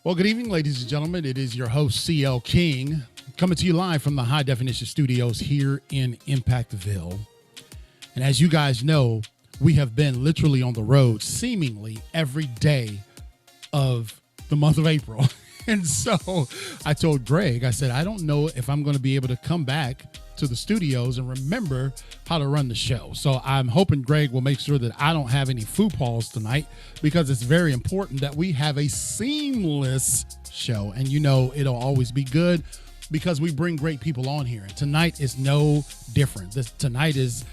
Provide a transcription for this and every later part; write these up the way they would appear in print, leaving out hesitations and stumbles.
Well, good evening, ladies and gentlemen. It is your host, CL King, coming to you live from the High Definition Studios here in Impactville. And as you guys know, we have been literally on the road seemingly every day of the month of April. And so I told Greg, I said, I don't know if I'm going to be able to come back to the studios and remember how to run the show. So I'm hoping Greg will make sure that I don't have any faux pas tonight, because it's very important that we have a seamless show. And you know, it'll always be good because we bring great people on here. And tonight is no different. Tonight is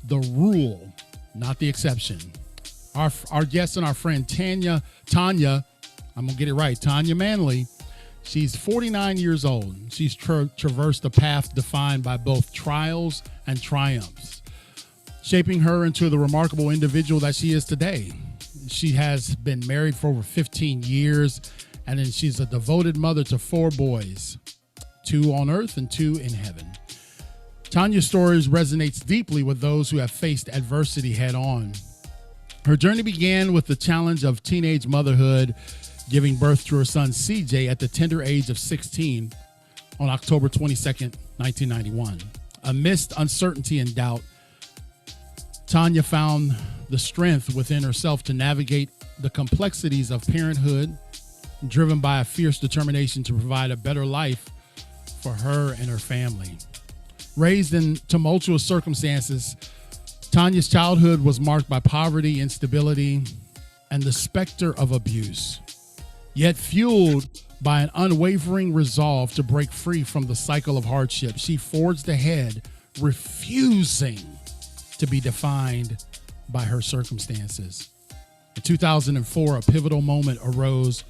the rule, not the exception. Our guest and our friend Tanya, I'm going to get it right, Tanya Manley. She's 49 years old. She's traversed a path defined by both trials and triumphs, shaping her into the remarkable individual that she is today. She has been married for over 15 years, and then she's a devoted mother to 4 boys, 2 on earth and 2 in heaven. Tanya's story resonates deeply with those who have faced adversity head on. Her journey began with the challenge of teenage motherhood, giving birth to her son CJ at the tender age of 16 on October 22nd, 1991. Amidst uncertainty and doubt, Tanya found the strength within herself to navigate the complexities of parenthood, driven by a fierce determination to provide a better life for her and her family. Raised in tumultuous circumstances, Tanya's childhood was marked by poverty, instability, and the specter of abuse. Yet fueled by an unwavering resolve to break free from the cycle of hardship, she forged ahead, refusing to be defined by her circumstances. In 2004, a pivotal moment arose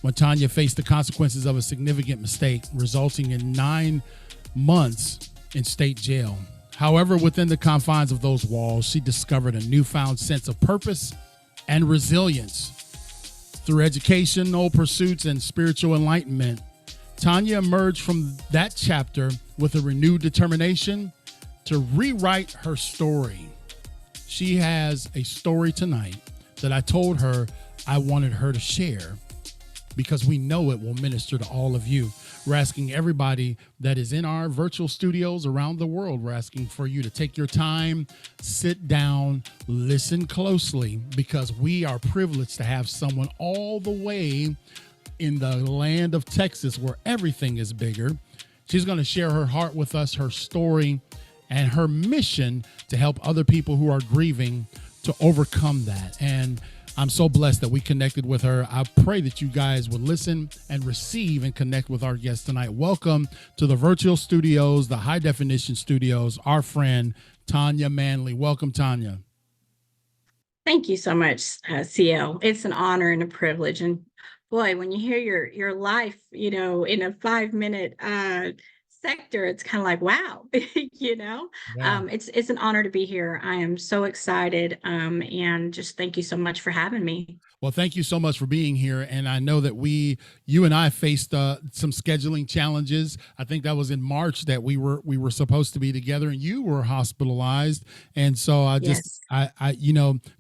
when Tanya faced the consequences of a significant mistake, resulting in 9 months in state jail. However, within the confines of those walls, she discovered a newfound sense of purpose and resilience. Through educational pursuits and spiritual enlightenment, Tanya emerged from that chapter with a renewed determination to rewrite her story. She has a story tonight that I told her I wanted her to share because we know it will minister to all of you. We're asking everybody that is in our virtual studios around the world, we're asking for you to take your time, sit down, listen closely, because we are privileged to have someone all the way in the land of Texas where everything is bigger. She's going to share her heart with us, her story, and her mission to help other people who are grieving to overcome that. And I'm so blessed that we connected with her. I pray that you guys will listen and receive and connect with our guest tonight. Welcome to the virtual studios, the High Definition Studios, our friend Tanya Manley. Welcome, Tanya. Thank you so much, CL. It's an honor and a privilege. And boy, when you hear your life, in a 5-minute sector, it's kind of like, wow, Yeah. It's an honor to be here. I am so excited. And just thank you so much for having me. Well, thank you so much for being here. And I know that you and I faced some scheduling challenges. I think that was in March that we were supposed to be together, and you were hospitalized. And so Yes.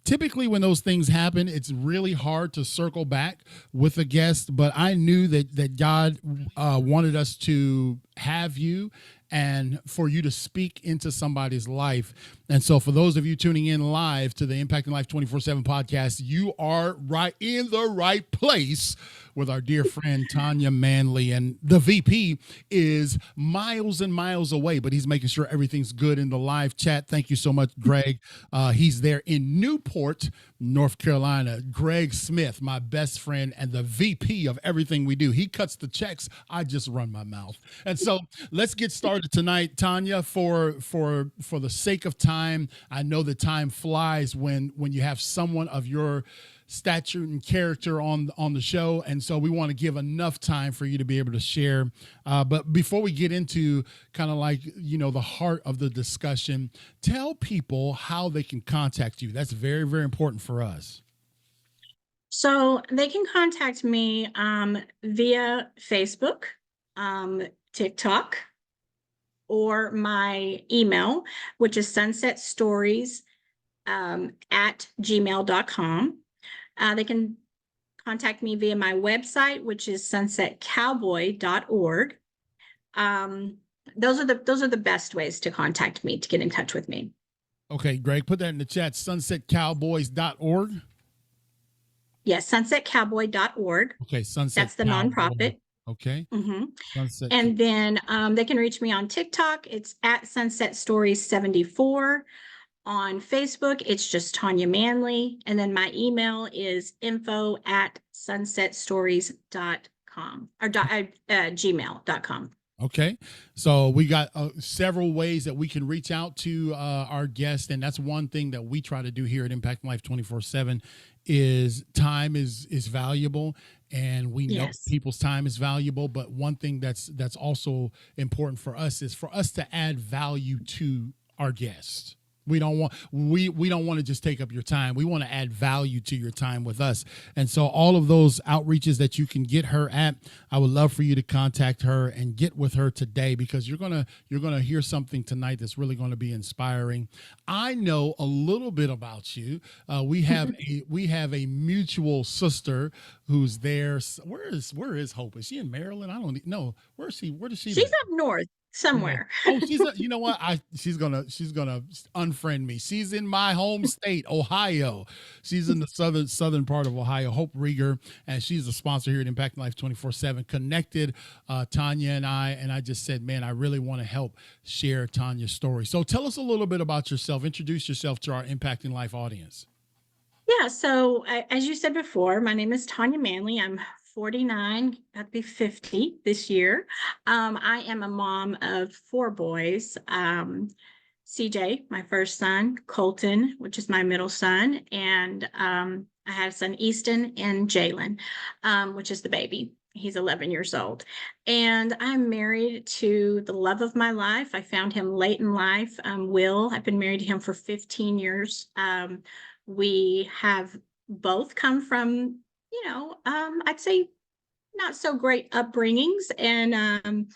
typically when those things happen, it's really hard to circle back with a guest. But I knew that God wanted us to have you and for you to speak into somebody's life. And so for those of you tuning in live to the Impacting Life 24/7 podcast, you are right in the right place with our dear friend Tanya Manley. And the VP is miles and miles away, but he's making sure everything's good in the live chat. Thank you so much, Greg. He's there in Newport, North Carolina. Greg Smith, my best friend and the VP of everything we do. He cuts the checks. I just run my mouth. And so let's get started tonight, Tanya. For the sake of time, I know that time flies when you have someone of your stature and character on the show, and so we want to give enough time for you to be able to share. But before we get into kind of like the heart of the discussion, tell people how they can contact you. That's very, very important for us. So they can contact me via Facebook, TikTok, or my email, which is sunsetstories at gmail.com. They can contact me via my website, which is sunsetcowboy.org. Those are the best ways to contact me, to get in touch with me. Okay, Greg, put that in the chat, sunsetcowboys.org. Yes, sunsetcowboy.org. Okay, Sunset That's the Cowboy. nonprofit. Okay. Mm-hmm. Sunset. And then they can reach me on TikTok. It's at Sunset Stories 74. On Facebook, it's just Tanya Manley. And then my email is info@sunsetstories.com or gmail.com. Okay. So we got several ways that we can reach out to our guests. And that's one thing that we try to do here at Impact Life 24/7 is time is valuable. And we know people's time is valuable. But one thing that's also important for us is for us to add value to our guests. We don't want to just take up your time. We want to add value to your time with us. And so all of those outreaches that you can get her at, I would love for you to contact her and get with her today, because you're gonna hear something tonight that's really going to be inspiring. I know a little bit about you. We have a mutual sister who's there. Where is Hope? Is she in Maryland? I don't know. Where is she? Where does she live? She's up north somewhere. Oh, you know what? She's gonna unfriend me. She's in my home state, Ohio. She's in the southern part of Ohio. Hope Rieger, and she's a sponsor here at Impact Life 24/7. Connected Tanya and I just said, man, I really want to help share Tanya's story. So tell us a little bit about yourself. Introduce yourself to our Impacting Life audience. Yeah, so as you said before, my name is Tanya Manley. I'm 49, about to be 50 this year. I am a mom of 4 boys. CJ, my first son, Colton, which is my middle son, and I have son Easton and Jalen, which is the baby. He's 11 years old. And I'm married to the love of my life. I found him late in life, Will. I've been married to him for 15 years. We have both come from, I'd say not so great upbringings and,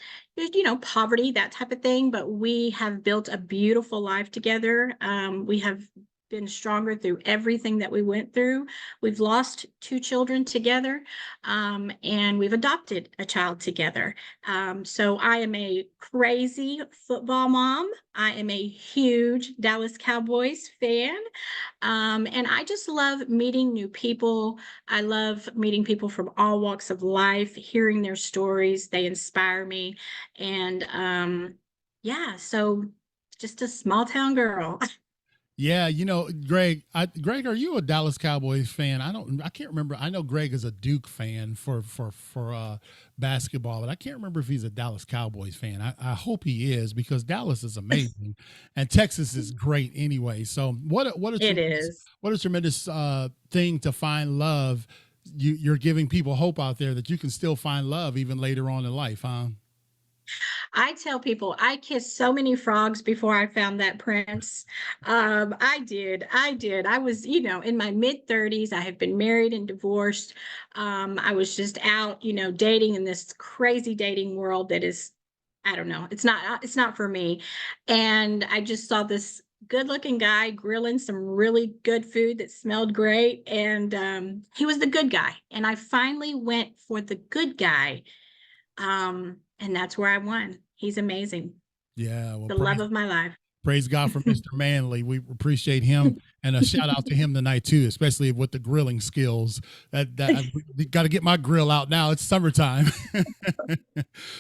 poverty, that type of thing. But we have built a beautiful life together. We have been stronger through everything that we went through. We've lost 2 children together, and we've adopted a child together. So I am a crazy football mom. I am a huge Dallas Cowboys fan. And I just love meeting new people. I love meeting people from all walks of life, hearing their stories. They inspire me. And so just a small town girl. Yeah, Greg. Greg, are you a Dallas Cowboys fan? I can't remember. I know Greg is a Duke fan for basketball, but I can't remember if he's a Dallas Cowboys fan. I hope he is, because Dallas is amazing, and Texas is great anyway. So what a tremendous thing to find love. You're giving people hope out there that you can still find love even later on in life, huh? I tell people I kissed so many frogs before I found that prince. I did. I was, in my mid-30s. I have been married and divorced. I was just out, dating in this crazy dating world that is, I don't know. It's not for me. And I just saw this good-looking guy grilling some really good food that smelled great. And he was the good guy. And I finally went for the good guy. And that's where I won. He's amazing. Yeah. Well, the love of my life. Praise God for Mr. Manley. We appreciate him, and a shout out to him tonight too, especially with the grilling skills. That I got to get my grill out now. It's summertime.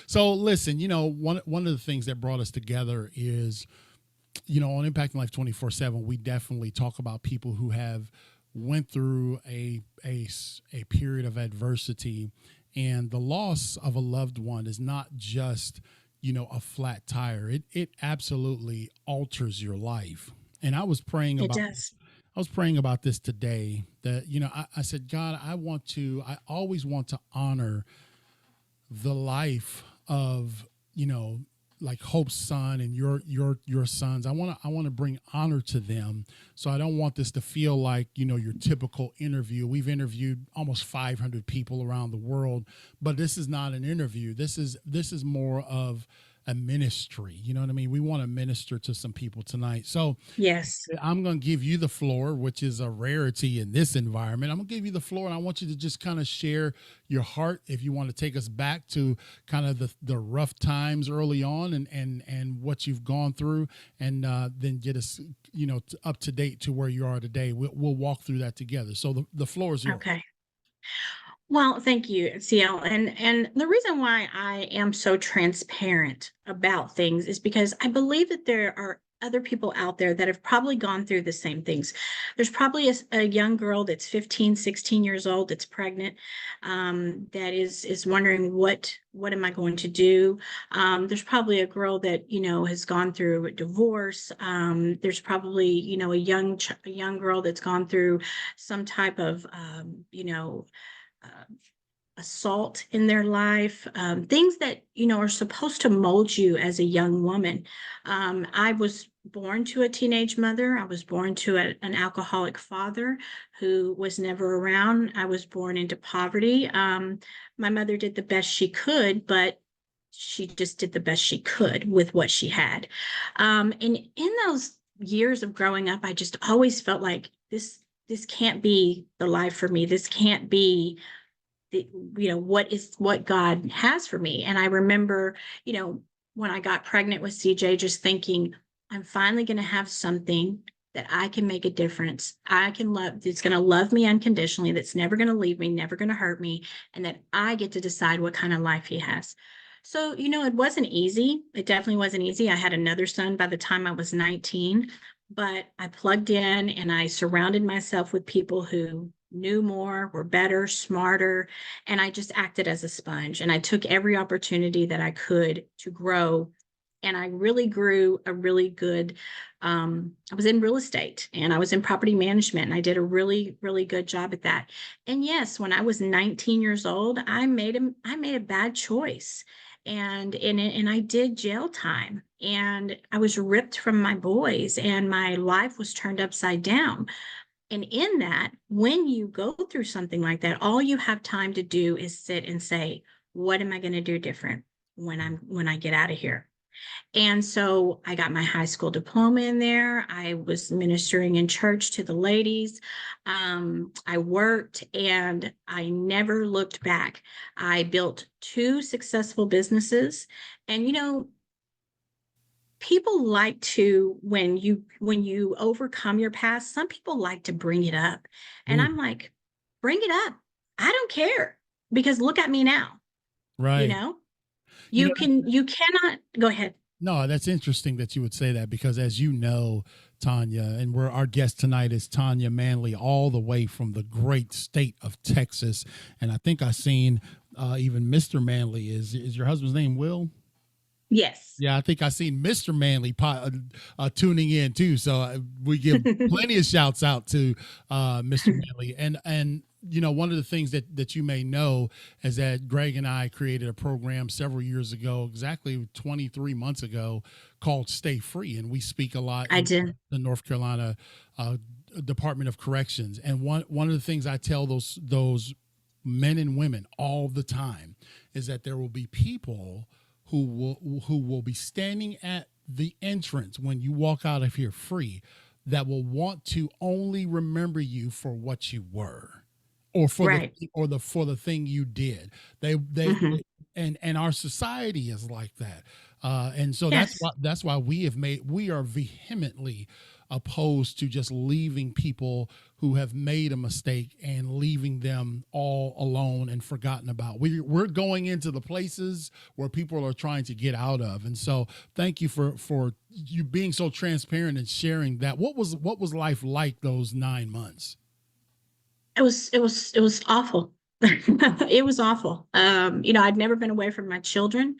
So listen, one of the things that brought us together is, on Impacting Life 24/7, we definitely talk about people who have went through a period of adversity. And the loss of a loved one is not just, a flat tire. It absolutely alters your life. And I was praying about this today, that, I said, God, I always want to honor the life of, like Hope's son and your sons. I want to bring honor to them. So I don't want this to feel like, your typical interview. We've interviewed almost 500 people around the world, but this is not an interview. This is more of a ministry. You know what I mean? We want to minister to some people tonight. So Yes. I'm going to give you the floor, which is a rarity in this environment. I'm going to give you the floor, and I want you to just kind of share your heart. If you want to take us back to kind of the rough times early on, and what you've gone through, and then get us, up to date to where you are today. We'll walk through that together. So the floor is yours. Okay. Well, thank you, CL. And the reason why I am so transparent about things is because I believe that there are other people out there that have probably gone through the same things. There's probably a young girl that's 15, 16 years old that's pregnant, that is wondering what am I going to do? There's probably a girl that has gone through a divorce. There's probably a young girl that's gone through some type of uh, assault in their life, things that are supposed to mold you as a young woman. I was born to a teenage mother. I was born to an alcoholic father who was never around. I was born into poverty. My mother did the best she could, but she just did the best she could with what she had. And in those years of growing up, I just always felt like this can't be the life for me. This can't be what God has for me. And I remember, when I got pregnant with CJ, just thinking, I'm finally going to have something that I can make a difference. I can love, that's going to love me unconditionally, that's never going to leave me, never going to hurt me, and that I get to decide what kind of life he has. So, it wasn't easy. It definitely wasn't easy. I had another son by the time I was 19, but I plugged in and I surrounded myself with people who knew more, were better, smarter, and I just acted as a sponge. And I took every opportunity that I could to grow. And I really grew a really good, I was in real estate and I was in property management, and I did a really, really good job at that. And yes, when I was 19 years old, I made a bad choice. And I did jail time, and I was ripped from my boys, and my life was turned upside down. And in that, when you go through something like that, all you have time to do is sit and say, what am I going to do different when I get out of here? And so I got my high school diploma in there. I was ministering in church to the ladies. I worked and I never looked back. I built 2 successful businesses. And people like to, when you overcome your past, some people like to bring it up. And Ooh, I'm like, bring it up. I don't care, because look at me now. you right. know You know, you cannot go ahead. no, that's interesting that you would say that, because as you know, Tanya, and our guest tonight is Tanya Manley, all the way from the great state of Texas. And I think I seen even Mr. Manley. Is your husband's name Will? Yes. Yeah, I think I seen Mr. Manley tuning in too. So we give plenty of shouts out to Mr. Manley. And one of the things that you may know is that Greg and I created a program several years ago, exactly 23 months ago, called Stay Free, and we speak a lot I in did. the North Carolina Department of Corrections. And one of the things I tell those men and women all the time is that there will be people who will be standing at the entrance when you walk out of here free, that will want to only remember you for what you were, or Right. for the thing you did. They Hmm. and our society is like that. And so Yes. that's why we are vehemently opposed to just leaving people who have made a mistake and leaving them all alone and forgotten about. We're going into the places where people are trying to get out of. And so thank you for you being so transparent and sharing that. What was life like those 9 months? It was awful. It was awful. I'd never been away from my children.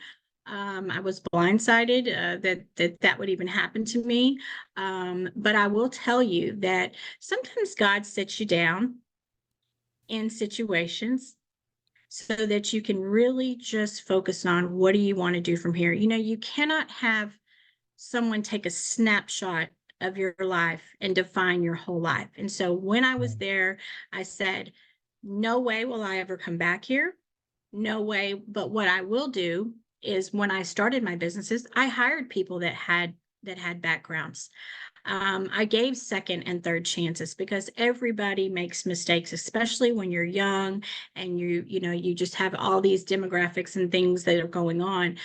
I was blindsided, that would even happen to me. But I will tell you that sometimes God sets you down in situations so that you can really just focus on, what do you want to do from here? You cannot have someone take a snapshot of your life and define your whole life. And so when I was there, I said, no way will I ever come back here. No way. But what I will do is when I started my businesses, I hired people that had backgrounds. I gave second and third chances because everybody makes mistakes, especially when you're young and you just have all these demographics and things that are going on.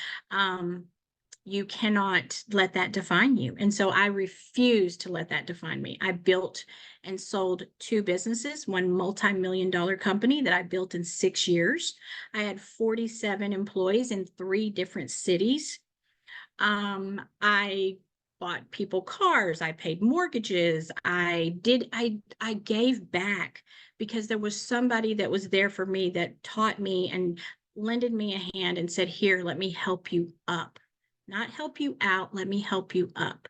You cannot let that define you. And so I refuse to let that define me. I built and sold two businesses, one multi-million-dollar company that I built in 6 years. I had 47 employees in 3 different cities. I bought people cars, I paid mortgages, I gave back because there was somebody that was there for me that taught me and lended me a hand and said, "Here, let me help you up. Not help you out, let me help you up."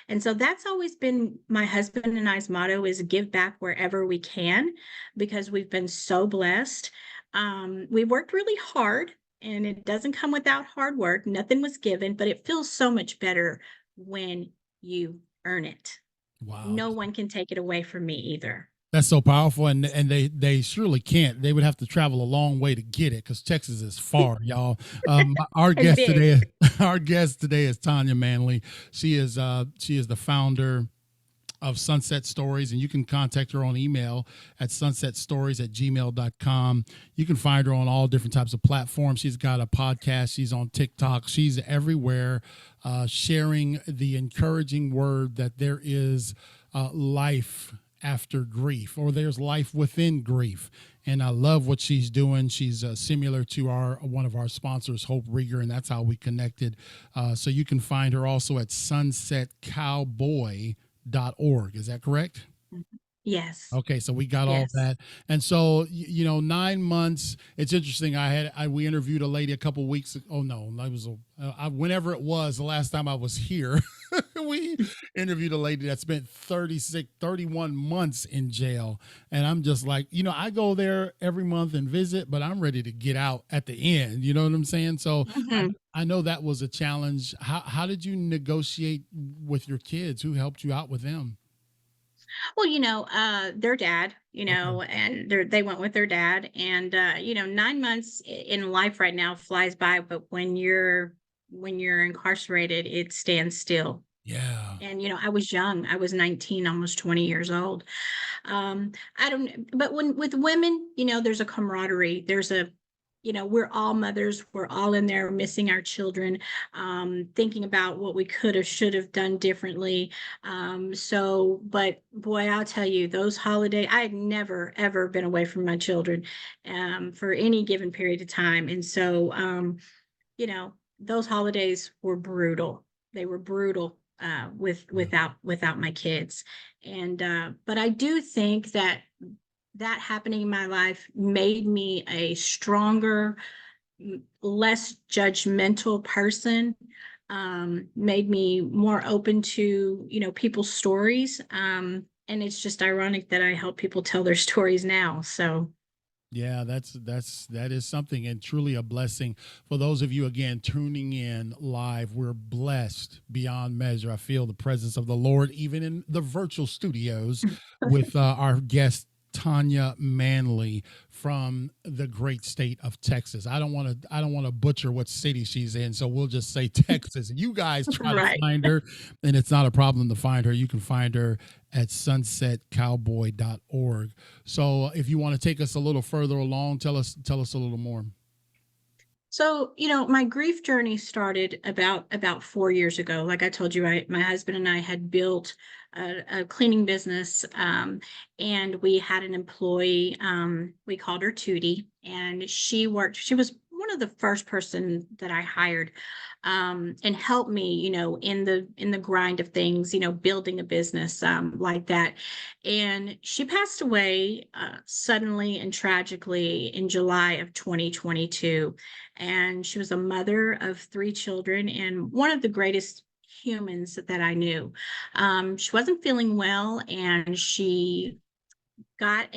And so that's always been my husband and I's motto, is give back wherever we can, because we've been so blessed. We worked really hard, and it doesn't come without hard work. Nothing was given, but it feels so much better when you earn it. Wow. No one can take it away from me either. That's so powerful, and they surely can't. They would have to travel a long way to get it because Texas is far, y'all. Our And guest big. today, our guest today is Tanya Manley. She is the founder of Sunset Stories, and you can contact her on email at sunsetstories@gmail.com. You can find her on all different types of platforms. She's got a podcast. She's on TikTok. She's everywhere, sharing the encouraging word that there is life after grief, or there's life within grief. And I love what she's doing. She's similar to one of our sponsors, Hope Rieger, and that's how we connected. So you can find her also at sunsetcowboy.org. Is that correct? Yes. Okay, so we got all Yes. that, and so 9 months. It's interesting. We interviewed a lady a couple weeks. Oh no, that was whenever it was the last time I was here. We interviewed a lady that spent 31 months in jail, and I'm just like, I go there every month and visit, but I'm ready to get out at the end. You know what I'm saying? So Mhm. I know that was a challenge. How did you negotiate with your kids? Who helped you out with them? Well, their dad, Okay. and they went with their dad. And 9 months in life right now flies by, but when you're incarcerated, it stands still. Yeah. And I was young. I was 19, almost 20 years old. I don't, but when with women, there's a camaraderie. We're all mothers. We're all in there missing our children, thinking about what we could have, should have done differently. But boy, I'll tell you, those holidays, I had never, ever been away from my children, for any given period of time. And so, you know, those holidays were brutal. They were brutal, Yeah. without my kids. And but I do think that happening in my life made me a stronger, less judgmental person. Made me more open to people's stories. And it's just ironic that I help people tell their stories now. So Yeah, that is something, and truly a blessing for those of you again tuning in live. We're blessed beyond measure. I feel the presence of the Lord even in the virtual studios with our guest Tanya Manley from the great state of Texas. I don't want to butcher what city she's in, so we'll just say Texas. You guys try to right. find her, and it's not a problem to find her. You can find her at sunsetcowboy.org. So if you want to take us a little further along, tell us a little more. So, my grief journey started about 4 years ago. Like I told you, my husband and I had built a cleaning business, and we had an employee. We called her Tootie, and she worked. She was one of the first person that I hired, and helped me, in the grind of things, building a business, like that. And she passed away, suddenly and tragically in July of 2022. And she was a mother of 3 children and one of the greatest humans that I knew. She wasn't feeling well, and she got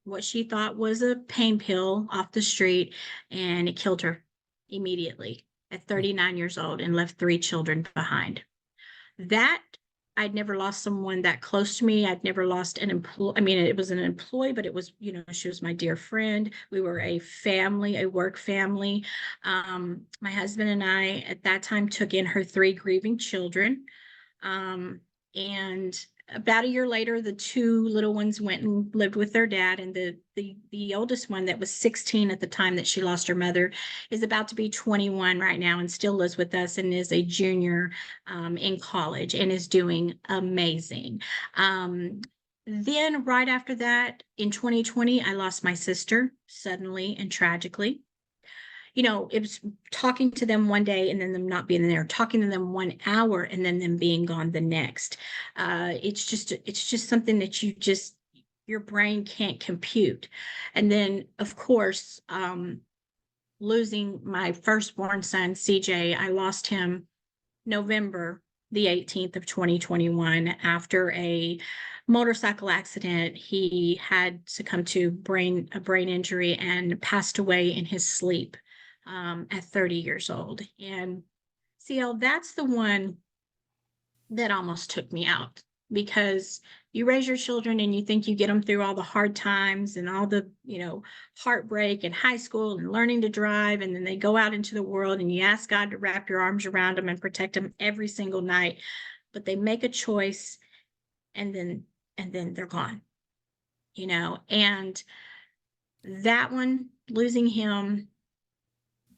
what she thought was a pain pill off the street, and it killed her immediately at 39 years old and left 3 children behind. That I'd never lost someone that close to me. I'd never lost an employee. I mean, it was an employee, but it was, she was my dear friend. We were a family, a work family. My husband and I at that time took in her 3 grieving children. Um, and about a year later, the 2 little ones went and lived with their dad, and the oldest one, that was 16 at the time that she lost her mother, is about to be 21 right now and still lives with us and is a junior in college and is doing amazing. Then right after that, in 2020, I lost my sister suddenly and tragically. It was talking to them one day and then them not being there, talking to them 1 hour and then them being gone the next. It's just something that your brain can't compute. And then, of course, losing my firstborn son, CJ, I lost him November the 18th of 2021 after a motorcycle accident. He had succumbed to a brain injury and passed away in his sleep at 30 years old. And CL, that's the one that almost took me out, because you raise your children and you think you get them through all the hard times and all the, heartbreak in high school and learning to drive. And then they go out into the world and you ask God to wrap your arms around them and protect them every single night. But they make a choice and then they're gone, and that one, losing him,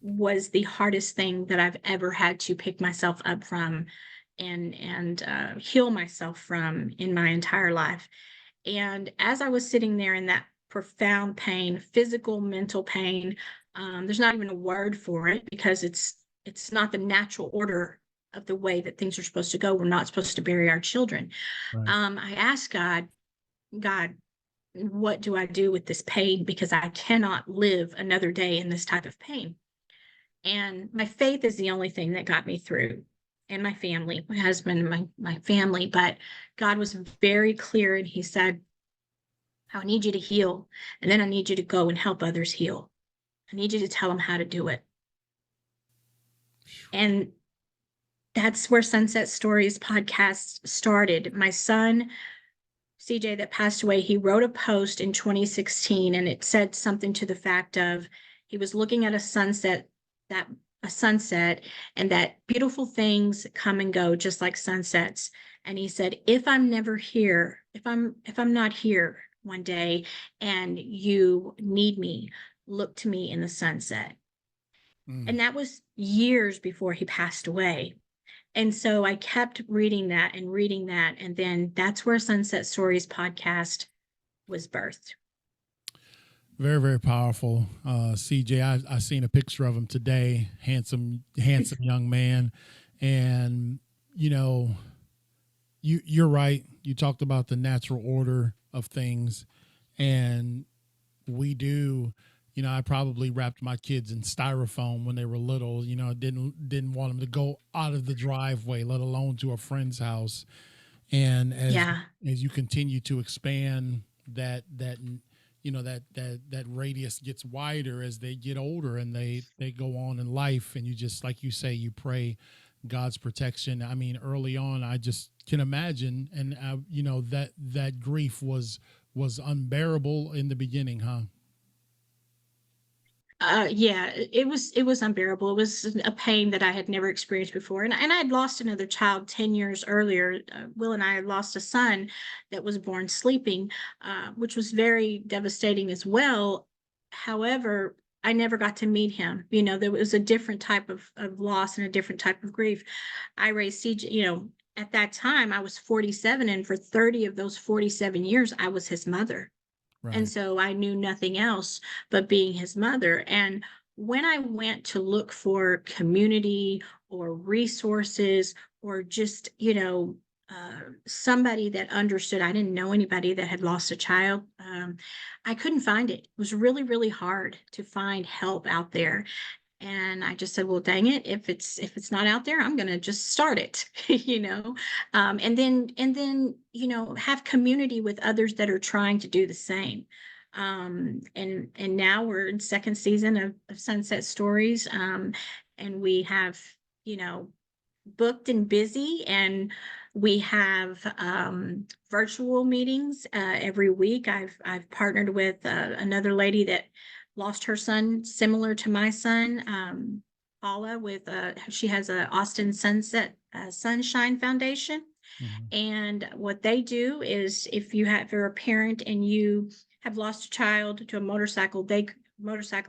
was the hardest thing that I've ever had to pick myself up from and heal myself from in my entire life. And as I was sitting there in that profound pain, physical, mental pain, there's not even a word for it, because it's not the natural order of the way that things are supposed to go. We're not supposed to bury our children. Right. I asked God, what do I do with this pain? Because I cannot live another day in this type of pain. And my faith is the only thing that got me through, and my family, my husband, my family. But God was very clear, and he said, I need you to heal. And then I need you to go and help others heal. I need you to tell them how to do it. And that's where Sunset Stories podcast started. My son, CJ, that passed away, he wrote a post in 2016, and it said something to the fact of, he was looking at that a sunset, and that beautiful things come and go just like sunsets. And he said, if I'm never here, if I'm not here one day and you need me, look to me in the sunset. Mm. And that was years before he passed away. And so I kept reading that and reading that. And then that's where Sunset Stories podcast was birthed. Very, very powerful. CJ, I seen a picture of him today. Handsome, handsome young man. And, you're right. You talked about the natural order of things. And we do, I probably wrapped my kids in styrofoam when they were little. Didn't want them to go out of the driveway, let alone to a friend's house. And Yeah. as you continue to expand that radius gets wider as they get older and they go on in life, and you just, like you say, you pray God's protection. I mean, early on, I just can imagine, and that grief was unbearable in the beginning, huh? Yeah, it was unbearable. It was a pain that I had never experienced before. And I had lost another child 10 years earlier. Will and I had lost a son that was born sleeping, which was very devastating as well. However, I never got to meet him. There was a different type of loss and a different type of grief. I raised CJ, at that time I was 47, and for 30 of those 47 years, I was his mother. And Right. so I knew nothing else but being his mother. And when I went to look for community or resources, or just, somebody that understood, I didn't know anybody that had lost a child. I couldn't find it. It was really, really hard to find help out there. And I just said, well, dang it, if it's not out there, I'm gonna just start it, and then have community with others that are trying to do the same. And now we're in second season of Sunset Stories, and we have, you know booked and busy, and we have virtual meetings every week. I've partnered with another lady that lost her son similar to my son, Paula, with she has a Austin Sunset Sunshine Foundation. Mhm. And what they do is, if you're a parent and you have lost a child to a motorcycle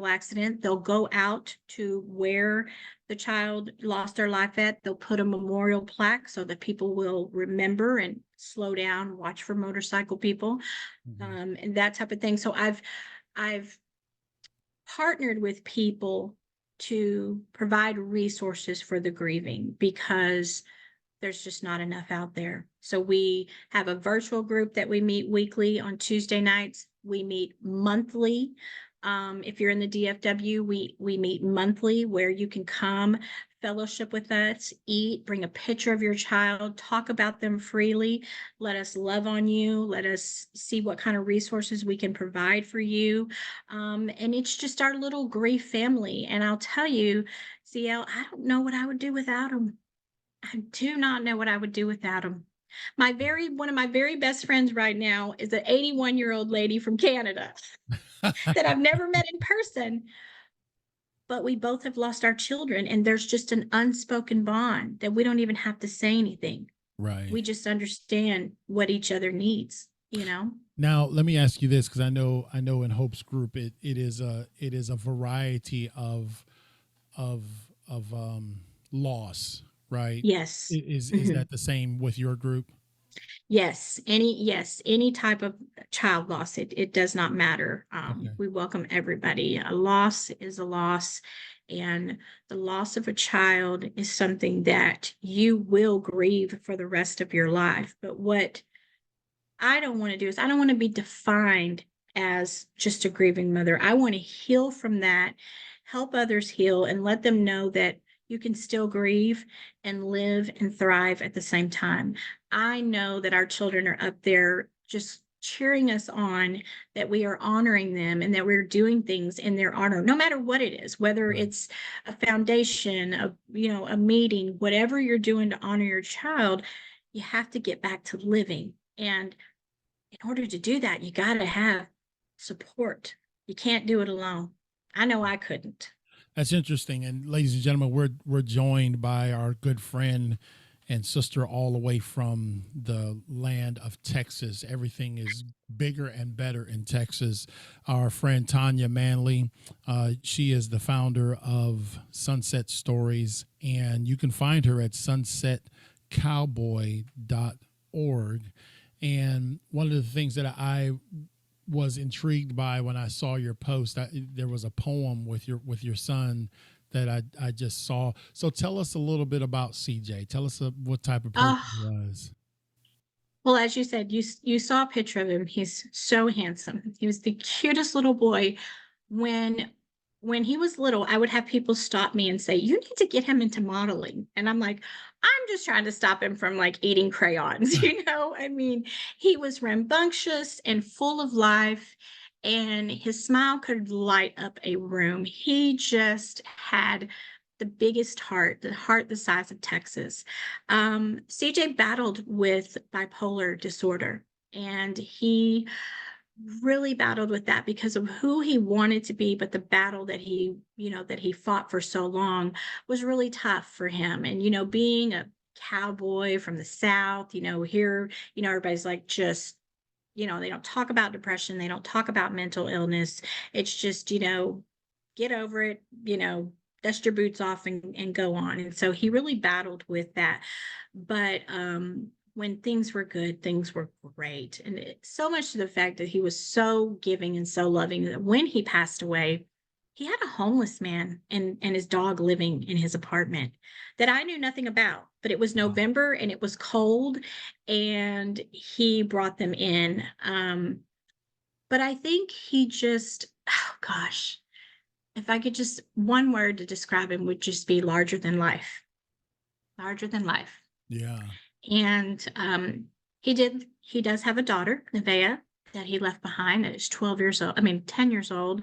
accident, they'll go out to where the child lost their life at. They'll put a memorial plaque so that people will remember and slow down, watch for motorcycle people, Mhm. and that type of thing. So I've partnered with people to provide resources for the grieving, because there's just not enough out there. So we have a virtual group that we meet weekly on Tuesday nights. We meet monthly. If you're in the DFW, we meet monthly, where you can come fellowship with us, eat, bring a picture of your child, talk about them freely. Let us love on you. Let us see what kind of resources we can provide for you. And it's just our little grief family. And I'll tell you, CL, I don't know what I would do without them. I do not know what I would do without them. One of my very best friends right now is an 81-year-old lady from Canada that I've never met in person, but we both have lost our children, and there's just an unspoken bond that we don't even have to say anything. Right. We just understand what each other needs, you know? Now, let me ask you this, because I know in Hope's group it is a variety of loss, right? Yes. Is Mhm. that the same with your group? Yes, any type of child loss, it does not matter. Okay. We welcome everybody. A loss is a loss, and the loss of a child is something that you will grieve for the rest of your life. But what I don't want to do is, I don't want to be defined as just a grieving mother. I want to heal from that, help others heal, and let them know that you can still grieve and live and thrive at the same time. I know that our children are up there just cheering us on, that we are honoring them and that we're doing things in their honor, no matter what it is, whether Right. it's a foundation, a meeting, whatever you're doing to honor your child. You have to get back to living. And in order to do that, you got to have support. You can't do it alone. I know I couldn't. That's interesting. And ladies and gentlemen, we're joined by our good friend and sister all the way from the land of Texas. Everything is bigger and better in Texas. Our friend Tanya Manley, she is the founder of Sunset Stories, and you can find her at sunsetcowboy.org. And one of the things that I was intrigued by when I saw your post, there was a poem with your son that I just saw. So tell us a little bit about CJ. Tell us what type of person Oh, he was. well, as you said, you saw a picture of him. He's so handsome. He was the cutest little boy. When when he was little, I would have people stop me and say, "You need to get him into modeling." And I'm like, "I'm just trying to stop him from like eating crayons." I mean, he was rambunctious and full of life, and his smile could light up a room. He just had the biggest heart, the heart the size of Texas. CJ battled with bipolar disorder, and he really battled with that because of who he wanted to be, but the battle that he fought for so long was really tough for him. And being a cowboy from the South, here, everybody's like, just, they don't talk about depression, they don't talk about mental illness. It's just, get over it, dust your boots off and go on. And so he really battled with that. But when things were good, things were great. And so much to the fact that he was so giving and so loving that when he passed away, he had a homeless man and his dog living in his apartment that I knew nothing about. But it was Wow. November and it was cold, and he brought them in. But I think he just, oh gosh, if I could just, one word to describe him would just be larger than life, larger than life. Yeah. And he does have a daughter, Nevaeh, that he left behind that is 12 years old, I mean, 10 years old.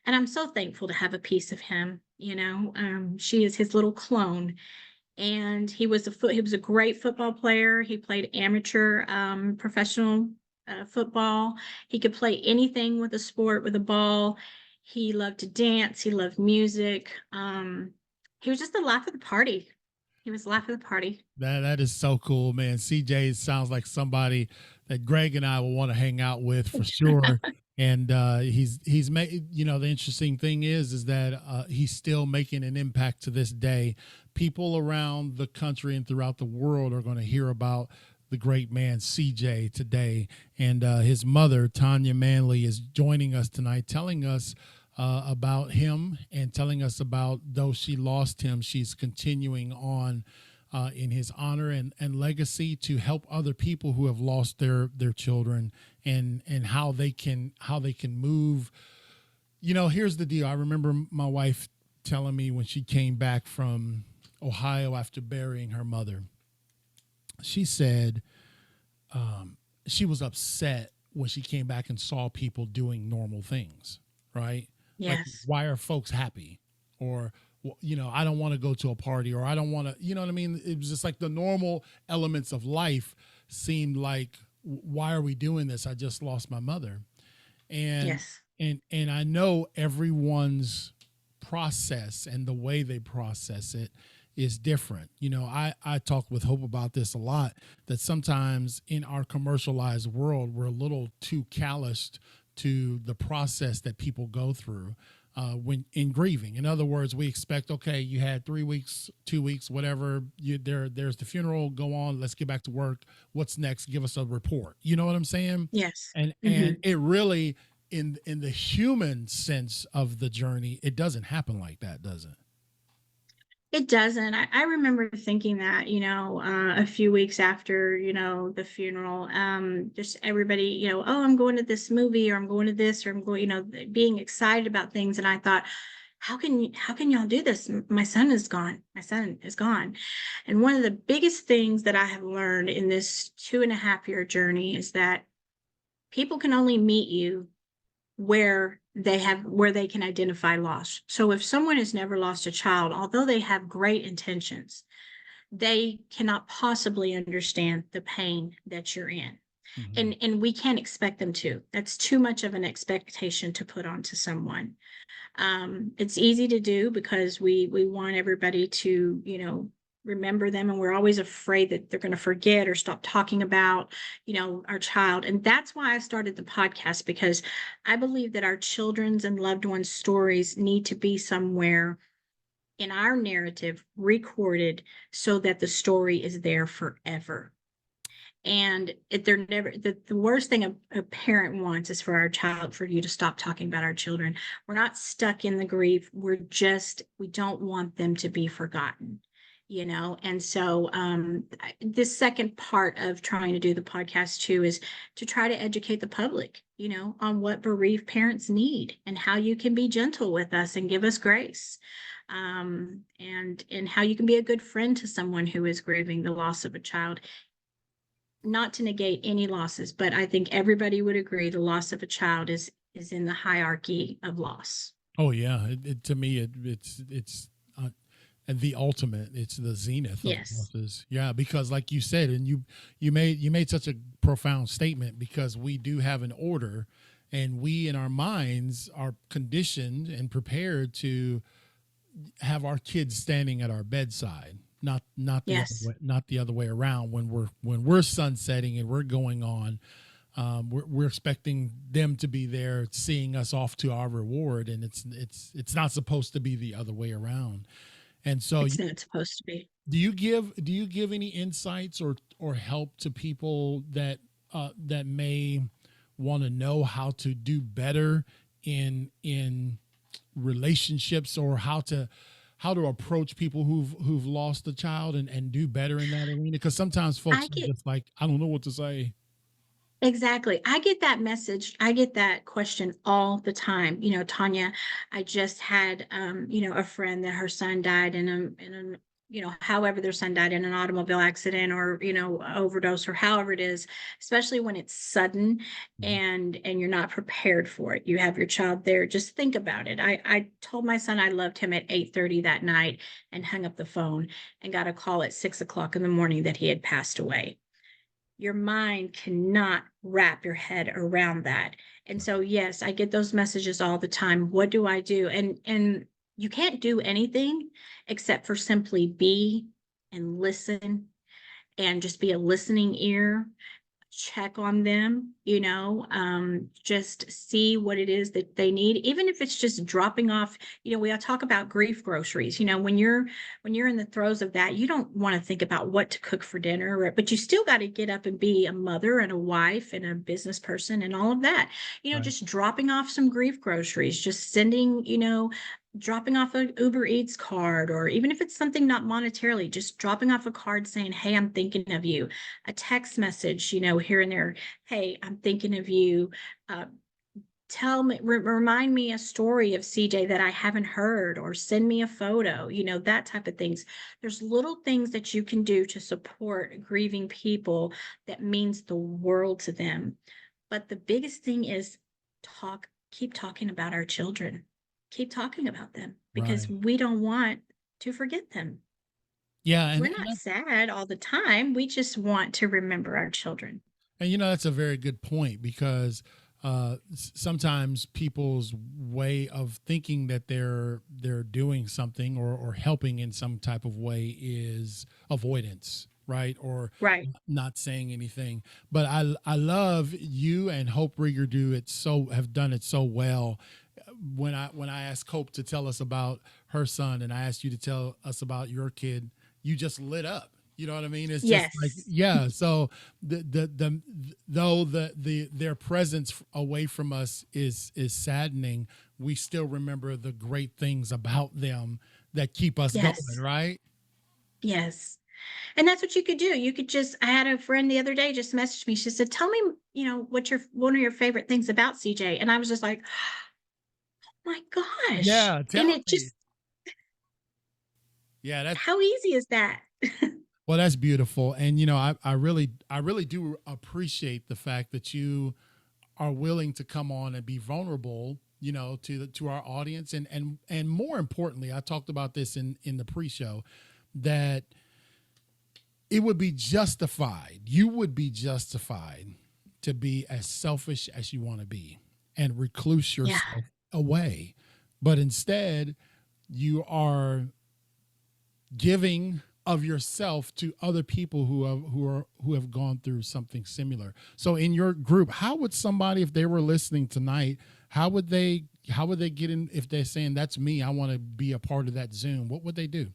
And I'm so thankful to have a piece of him. She is his little clone. and he was a great football player. He played amateur, professional football. He could play anything with a sport, with a ball. He loved to dance. He loved music. He was just the life of the party. He was the life of the party. That is so cool, man. CJ sounds like somebody that Greg and I will want to hang out with for sure. And he's made, you know, the interesting thing is that he's still making an impact to this day. People around the country and throughout the world are going to hear about the great man CJ today. And his mother, Tanya Manley, is joining us tonight, telling us about him and telling us about, though she lost him, she's continuing on in his honor and legacy to help other people who have lost their children, and how they can move. You know, here's the deal. I remember my wife telling me when she came back from Ohio after burying her mother, she said she was upset when she came back and saw people doing normal things, right? Like, Yes. why are folks happy? Or, you know, I don't want to go to a party, or I don't want to, you know what I mean? It was just like the normal elements of life seemed like, why are we doing this? I just lost my mother. And, Yes. and I know everyone's process and the way they process it is different. You know, I talk with Hope about this a lot, that sometimes in our commercialized world, we're a little too calloused to the process that people go through when in grieving. In other words, we expect, okay, you had 3 weeks, 2 weeks, whatever. There's the funeral. Go on. Let's get back to work. What's next? Give us a report. You know what I'm saying? Yes. And it really, in the human sense of the journey, it doesn't happen like that, does it? It doesn't. I remember thinking that, a few weeks after, the funeral, just everybody, oh, I'm going to this movie, or I'm going to this, or I'm going, being excited about things. And I thought, how can y'all do this? My son is gone. My son is gone. And one of the biggest things that I have learned in this 2.5 year journey is that people can only meet you where they can identify loss. So if someone has never lost a child, although they have great intentions, they cannot possibly understand the pain that you're in. Mm-hmm. And we can't expect them to. That's too much of an expectation to put onto someone. It's easy to do because we want everybody to, remember them, and we're always afraid that they're going to forget or stop talking about, our child. And that's why I started the podcast, because I believe that our children's and loved ones' stories need to be somewhere in our narrative recorded, so that the story is there forever. And they're never, the worst thing a parent wants is for you to stop talking about our children. We're not stuck in the grief. We don't want them to be forgotten, And so this second part of trying to do the podcast too is to try to educate the public, on what bereaved parents need, and how you can be gentle with us and give us grace. And how you can be a good friend to someone who is grieving the loss of a child. Not to negate any losses, but I think everybody would agree the loss of a child is in the hierarchy of loss. Oh yeah, to me it's the ultimate. It's the zenith of Yes. losses. Yeah, because like you said, and you made such a profound statement, because we do have an order, and we in our minds are conditioned and prepared to have our kids standing at our bedside, not the other Yes. way, not the other way around. When we're sunsetting and we're going on, we're expecting them to be there, seeing us off to our reward, and it's not supposed to be the other way around. And so, It's not supposed to be. do you give any insights or help to people that may want to know how to do better in relationships, or how to approach people who've lost a child, and do better in that arena? Because sometimes folks I are get just like, I don't know what to say. Exactly. I get that message. I get that question all the time. Tanya, I just had, a friend that her son died in a however their son died in an automobile accident or, overdose or however it is, especially when it's sudden Mhm. and you're not prepared for it. You have your child there. Just think about it. I told my son I loved him at 8:30 that night and hung up the phone and got a call at 6 o'clock in the morning that he had passed away. Your mind cannot wrap your head around that. And so, yes, I get those messages all the time. What do I do? And you can't do anything except for simply be and listen and just be a listening ear, check on them, just see what it is that they need, even if it's just dropping off. We all talk about grief groceries. When you're in the throes of that, you don't want to think about what to cook for dinner, but you still got to get up and be a mother and a wife and a business person and all of that. Right. Just dropping off some grief groceries, just sending, dropping off a Uber Eats card, or even if it's something not monetarily, just dropping off a card saying, "Hey, I'm thinking of you." A text message, here and there. "Hey, I'm thinking of you. Uh, remind me a story of CJ that I haven't heard, or send me a photo," that type of things. There's little things that you can do to support grieving people that means the world to them. But the biggest thing is keep talking about our children, keep talking about them, because Right. we don't want to forget them. Yeah, We're not sad all the time. We just want to remember our children. and that's a very good point, because sometimes people's way of thinking that they're doing something or helping in some type of way is avoidance, right? Or Right. not saying anything. But I love you and Hope Rieger have done it so well. When I asked Hope to tell us about her son, and I asked you to tell us about your kid, you just lit up. You know what I mean? It's just like, Yes. yeah. So the though their presence away from us is saddening, we still remember the great things about them that keep us going, Yes. right? Yes. And that's what you could do. I had a friend the other day just messaged me. She said, "Tell me, what's one of your favorite things about CJ?" And I was just like, my gosh. Yeah, And tell it me. just, Yeah, that's how easy is that? well, that's beautiful. And I really do appreciate the fact that you are willing to come on and be vulnerable, to our audience, and more importantly, I talked about this in the pre-show, that it would be justified. You would be justified to be as selfish as you want to be and recluse Yeah. yourself away. But instead, you are giving of yourself to other people who have gone through something similar. So in your group, how would somebody, if they were listening tonight, how would they get in? If they're saying, "That's me, I want to be a part of that Zoom," what would they do?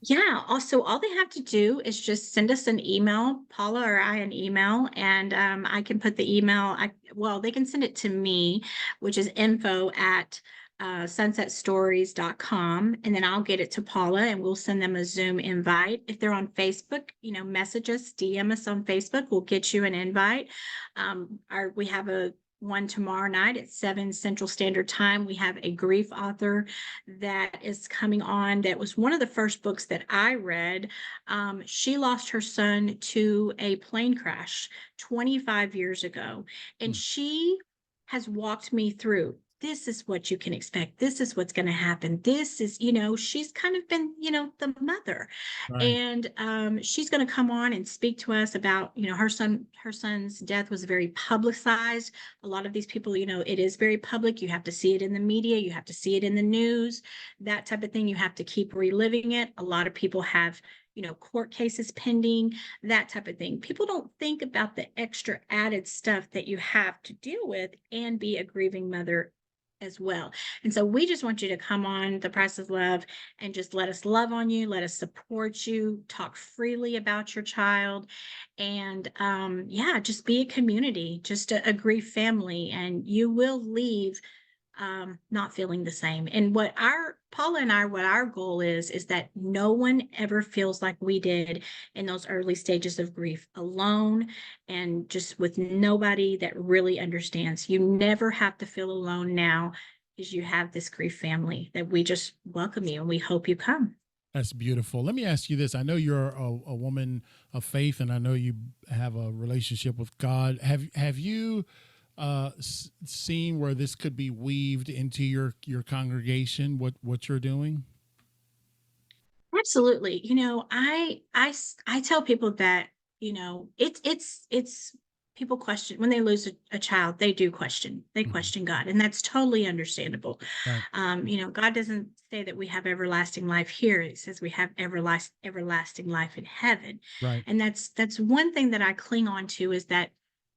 Yeah. Also, all they have to do is just send us an email, Paula or I, an email, and I can put the email. Well, they can send it to me, which is info@sunsetstories.com, sunsetstories.com, and then I'll get it to Paula and we'll send them a Zoom invite. If they're on Facebook, message us, DM us on Facebook. We'll get you an invite. We have a one tomorrow night at 7 Central Standard Time. We have a grief author that is coming on. That was one of the first books that I read. She lost her son to a plane crash 25 years ago, and Hmm. she has walked me through. This is what you can expect. This is what's going to happen. This is, she's kind of been, the mother, Right. and she's going to come on and speak to us about, her son's death was very publicized. A lot of these people, it is very public. You have to see it in the media, you have to see it in the news, that type of thing. You have to keep reliving it. A lot of people have, court cases pending, that type of thing. People don't think about the extra added stuff that you have to deal with and be a grieving mother as well. And so we just want you to come on The Price of Love and just let us love on you, let us support you, talk freely about your child, and yeah, just be a community, just a grief family, and you will leave not feeling the same. And what our goal is that no one ever feels like we did in those early stages of grief, alone and just with nobody that really understands. You never have to feel alone now, because you have this grief family that we just welcome you and we hope you come. That's beautiful. Let me ask you this. I know you're a woman of faith, and I know you have a relationship with God. Have you seen where this could be weaved into your congregation? What you're doing? Absolutely. I tell people that, it's people question when they lose a child, they Mhm. question God, and that's totally understandable. Right. God doesn't say that we have everlasting life here. It says we have everlasting life in heaven. Right. And that's one thing that I cling on to is that,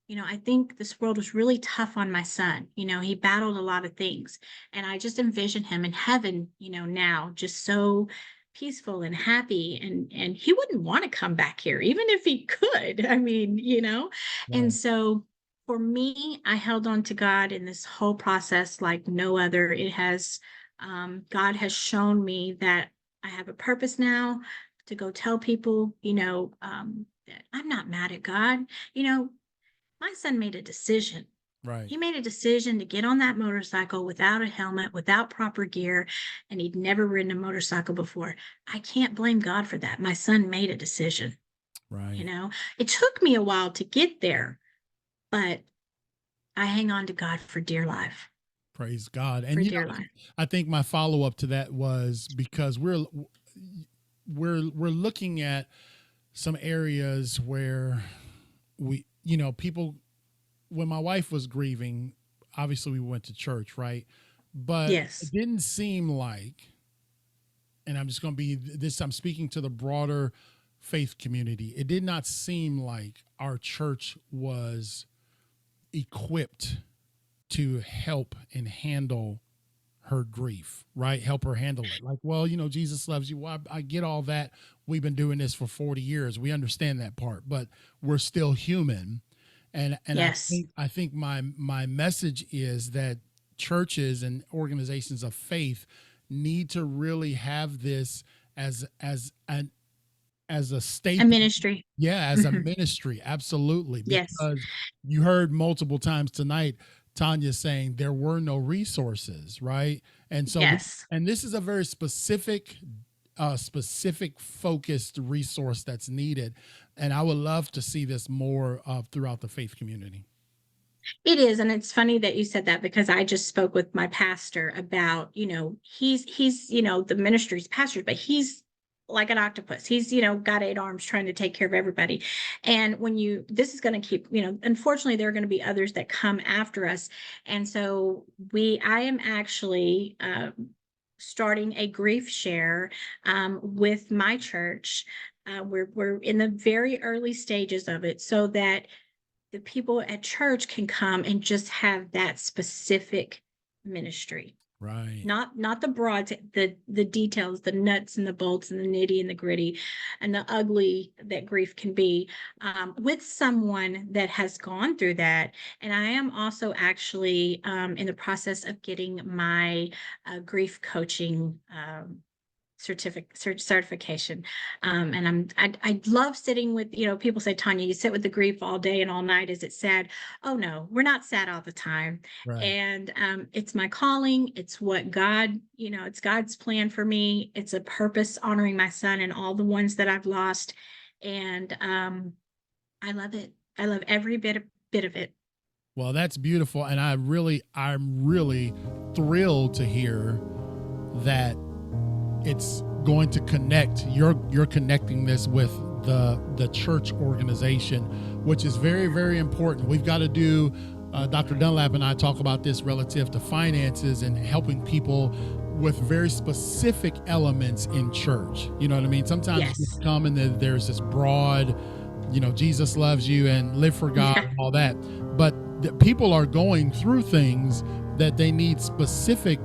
I think this world was really tough on my son. He battled a lot of things, and I just envision him in heaven, now just so peaceful and happy, and he wouldn't want to come back here even if he could. I mean, and Right. so for me, I held on to God in this whole process like no other. It has God has shown me that I have a purpose now to go tell people, that I'm not mad at God. you know my son made a decision. Right. He made a decision to get on that motorcycle without a helmet, without proper gear, and he'd never ridden a motorcycle before. I can't blame God for that. My son made a decision, you Right. know. It took me a while to get there, but I hang on to God for dear life, Praise God. for And dear life. I think my follow up to that was because we're looking at some areas where people, when my wife was grieving, obviously we went to church, right? But it Yes. didn't seem like, and I'm just going to be this, I'm speaking to the broader faith community. It did not seem like our church was equipped to help and handle her grief, right? Help her handle it. Like, well, Jesus loves you. Well, I get all that. We've been doing this for 40 years. We understand that part, but we're still human. And Yes. I think my message is that churches and organizations of faith need to really have this as a A staple. ministry. Yeah, as a Mhm. ministry, absolutely. Yes. Because you heard multiple times tonight Tanya saying there were no resources, right? And so Yes. and this is a very specific focused resource that's needed. And I would love to see this more throughout the faith community. It is, and it's funny that you said that because I just spoke with my pastor about, he's, the ministry's pastor, but he's like an octopus. He's, got 8 arms trying to take care of everybody. And this is going to keep, unfortunately, there are going to be others that come after us. And so I am actually starting a grief share with my church. We're in the very early stages of it so that the people at church can come and just have that specific ministry, Right. not the broad, the details, the nuts and the bolts and the nitty and the gritty and the ugly that grief can be, with someone that has gone through that. And I am also actually in the process of getting my grief coaching certification. And I love sitting with, people say, Tanya, you sit with the grief all day and all night. Is it sad? Oh no, we're not sad all the time. Right. And it's my calling. It's what God, it's God's plan for me. It's a purpose honoring my son and all the ones that I've lost. And I love it. I love every bit of it. Well, that's beautiful. And I'm really thrilled to hear that it's going to connect. You're connecting this with the church organization, which is very, very important. We've got to do. Dr. Dunlap and I talk about this relative to finances and helping people with very specific elements in church. You know what I mean? Sometimes you Yes. come and there's this broad, Jesus loves you and live for God Yeah. and all that. But people are going through things that they need specific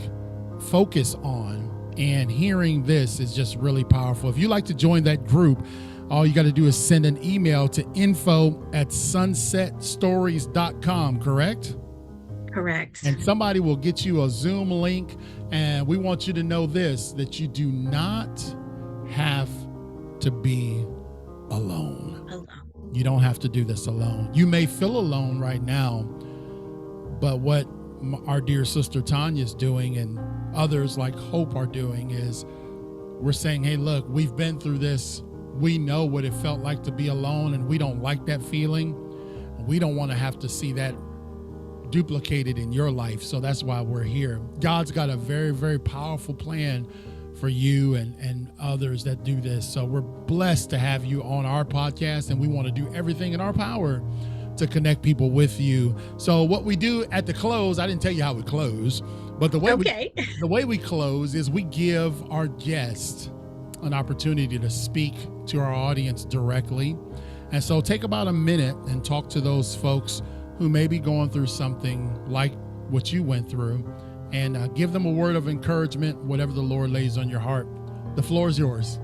focus on. And hearing this is just really powerful. If you'd like to join that group, all you got to do is send an email to info@sunsetstories.com, correct? Correct. And somebody will get you a Zoom link. And we want you to know this, that you do not have to be alone. Alone. You don't have to do this alone. You may feel alone right now, but what our dear sister Tanya is doing and others like Hope are doing is we're saying, hey, look, we've been through this. We know what it felt like to be alone, and we don't like that feeling. We don't want to have to see that duplicated in your life. So that's why we're here. God's got a very, very powerful plan for you and others that do this. So we're blessed to have you on our podcast, and we want to do everything in our power to connect people with you. So what we do at the close, I didn't tell you how we close, but the way we close is we give our guest an opportunity to speak to our audience directly. And so take about a minute and talk to those folks who may be going through something like what you went through, and give them a word of encouragement, whatever the Lord lays on your heart. The floor is yours.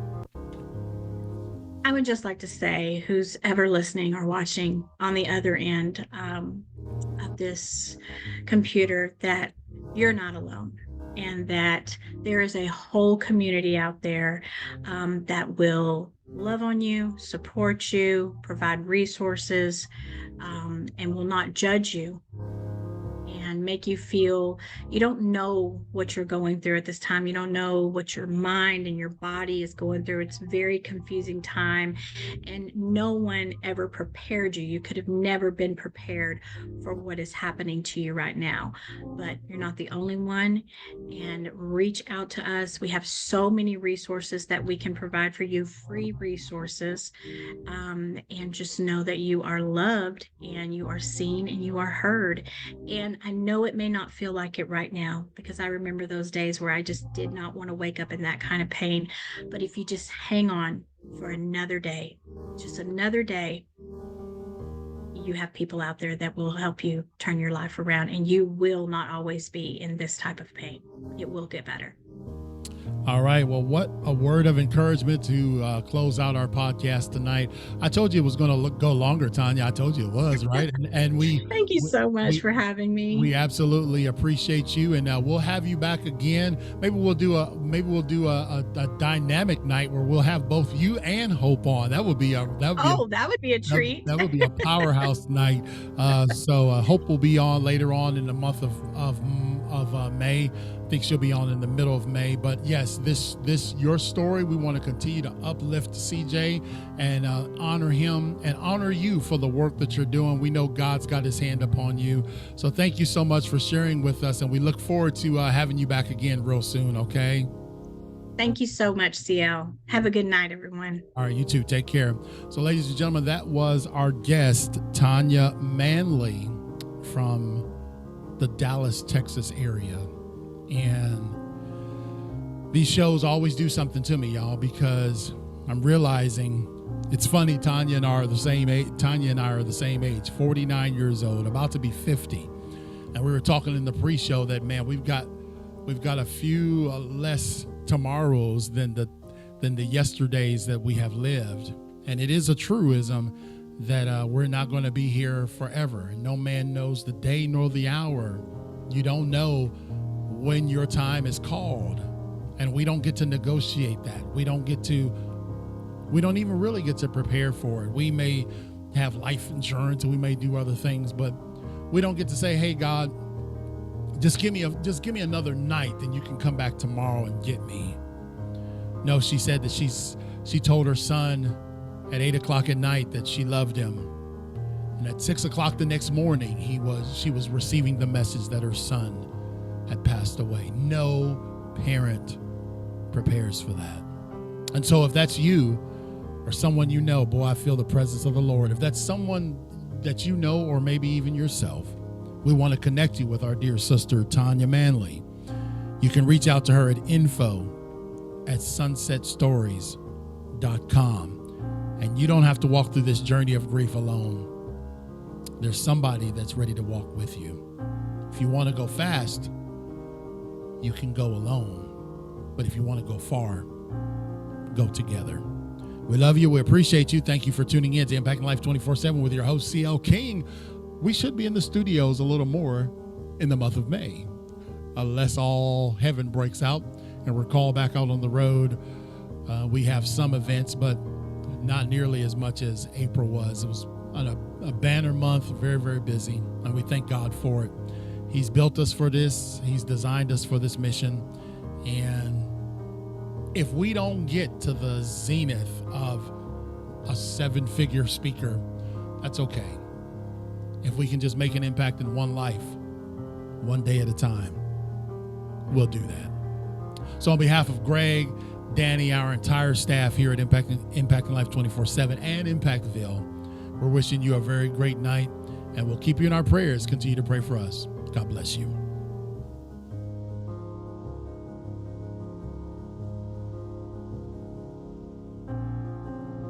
I would just like to say, who's ever listening or watching on the other end of this computer, that you're not alone, and that there is a whole community out there that will love on you, support you, provide resources, and will not judge you and make you feel you don't know what you're going through at this time. You don't know what your mind and your body is going through. It's a very confusing time, and no one ever prepared you. You could have never been prepared for what is happening to you right now, but you're not the only one. And reach out to us. We have so many resources that we can provide for you, free resources, and just know that you are loved and you are seen and you are heard. And I know it may not feel like it right now, because I remember those days where I just did not want to wake up in that kind of pain. But if you just hang on for another day, just another day, you have people out there that will help you turn your life around, and you will not always be in this type of pain. It will get better. All right. Well, what a word of encouragement to close out our podcast tonight. I told you it was going to go longer, Tanya. I told you it was, right? And we thank you so much for having me. We absolutely appreciate you, and we'll have you back again. Maybe we'll do a dynamic night where we'll have both you and Hope on. That would be a treat. That would be a powerhouse night. So Hope will be on later on in the month of May. I think she'll be on in the middle of May. But yes, this your story. We want to continue to uplift CJ and honor him and honor you for the work that you're doing. We know God's got his hand upon you. So thank you so much for sharing with us, and we look forward to having you back again real soon, okay? Thank you so much, CL. Have a good night, everyone. All right, you too. Take care. So ladies and gentlemen, that was our guest, Tanya Manley, from the Dallas, Texas area. And these shows always do something to me, y'all, because I'm realizing it's funny. Tanya and I are the same age, 49 years old, about to be 50. And we were talking in the pre-show that, man, we've got a few less tomorrows than the yesterdays that we have lived. And it is a truism that we're not going to be here forever. And no man knows the day nor the hour. You don't know when your time is called, and we don't get to negotiate that. We don't even really get to prepare for it. We may have life insurance and we may do other things, but we don't get to say, hey, God, just give me another night, then you can come back tomorrow and get me. No, she said that she told her son at 8:00 at night that she loved him. And at 6:00 the next morning, she was receiving the message that her son had passed away. No parent prepares for that. And so if that's you or someone you know, boy, I feel the presence of the Lord. If that's someone that you know, or maybe even yourself, we want to connect you with our dear sister, Tanya Manley. You can reach out to her at info@sunsetstories.com. And you don't have to walk through this journey of grief alone. There's somebody that's ready to walk with you. If you want to go fast, you can go alone. But if you want to go far, go together. We love you. We appreciate you. Thank you for tuning in to Impacting Life 24/7 with your host, CL King. We should be in the studios a little more in the month of May, unless all heaven breaks out and we're called back out on the road. We have some events, but not nearly as much as April was. It was a banner month, very, very busy, and we thank God for it. He's built us for this. He's designed us for this mission, and if we don't get to the zenith of a 7-figure speaker, that's okay. If we can just make an impact in one life, one day at a time, we'll do that. So on behalf of Greg, Danny, our entire staff here at Impacting Life 24/7 and Impactville, we're wishing you a very great night, and we'll keep you in our prayers. Continue to pray for us. God bless you.